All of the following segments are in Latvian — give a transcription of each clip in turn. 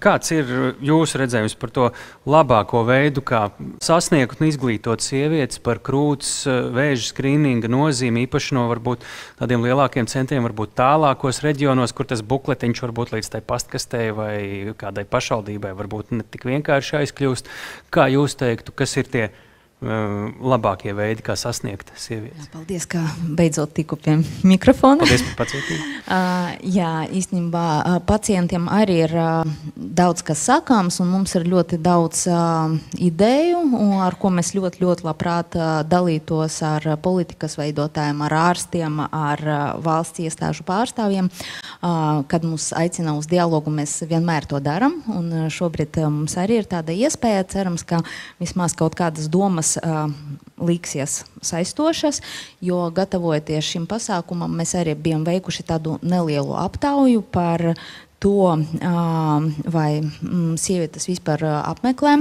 Kāds ir jūsu redzējums par to labāko veidu, kā sasniegt un izglītot sievietes par krūts vēža skrīninga nozīmi, īpaši no varbūt tādiem lielākiem centriem, varbūt tālākos reģionos, kur tas bukletiņš varbūt līdz tai pastkastei vai kādai pašvaldībai varbūt ne tik vienkārši aizkļūst. Kā jūs teiktu, kas ir tie labākie veidi, kā sasniegt sievietes? Jā, paldies, ka beidzot tiku pie mikrofona. Paldies par pacietību. Jā, īstenībā pacientiem arī ir daudz kas sakāms, un mums ir ļoti daudz ideju, ar ko mēs ļoti labprāt dalītos ar politikas veidotājiem, ar ārstiem, ar valsts iestāžu pārstāvjiem. Kad mūs aicina uz dialogu, mēs vienmēr to daram, un šobrīd mums arī ir tāda iespēja, cerams, ka vismaz kaut kādas domas liksies saistošas, jo gatavojoties šim pasākumam, mēs arī bijām veikuši tādu nelielu aptauju par to, vai sievietes vispār apmeklē,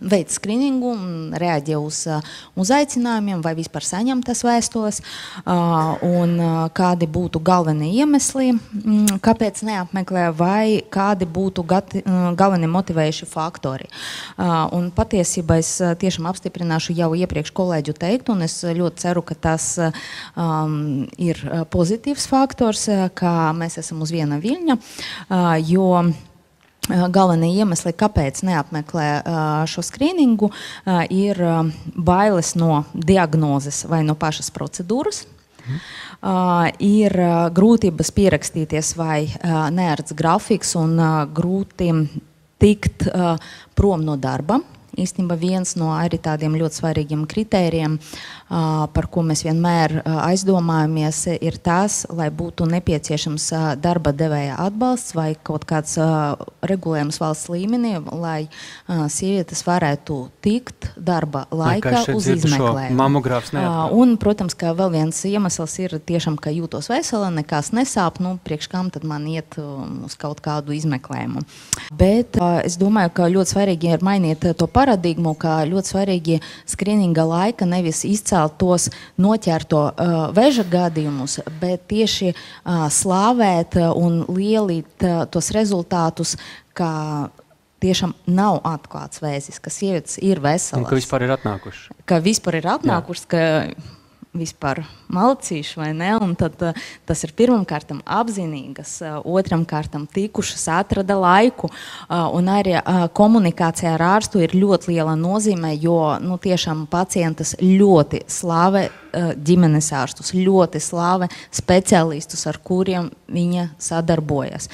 veic skriningu, reaģē uz uzaicinājumiem vai vispār saņem tas vēstules, un kādi būtu galvenie iemesli, kāpēc neapmeklē, vai kādi būtu galvenie motivējuši faktori. Un patiesībā es tiešām apstiprināšu jau iepriekš kolēģu teiktu, un es ļoti ceru, ka tas ir pozitīvs faktors, ka mēs esam uz viena viļņa, jo galvenie iemesli, kāpēc neapmeklē šo skrīningu, ir bailes no diagnozes vai no pašas procedūras, ir grūtības pierakstīties vai neērts grafiks un grūti tikt prom no darba. Īstenībā viens no arī tādiem ļoti svarīgiem kritērijiem, par ko mēs vienmēr aizdomājamies, ir tas, lai būtu nepieciešams darba devēja atbalsts vai kaut kāds regulējums valsts līmenī, lai sievietes varētu tikt darba laikā uz izmeklējumu. Un, protams, ka vēl viens iemesls ir tiešām, ka jūtos vesela, nekas nesāp, priekš kam tad man iet uz kaut kādu izmeklējumu. Bet es domāju, ka ļoti svarīgi ir mainīt to paradigmu, ka ļoti svarīgi skrīninga laika nevis izcelt tos noķerto vēža gadījumus, bet tieši slāvēt un lielīt tos rezultātus, ka tiešām nav atklāts vēzis, ka sievietes ir veselas. Un ka vispār ir atnākuši. Ka vispār ir atnākuši, ka vispār malcīši, vai ne? Un tad tas ir pirmam kārtam apzinīgas, otram kārtam tikušas, atrada laiku, un arī komunikācijā ar ārstu ir ļoti liela nozīme, jo tiešām pacientas ļoti slāve ģimenes ārstus, ļoti slāve speciālistus, ar kuriem viņa sadarbojas.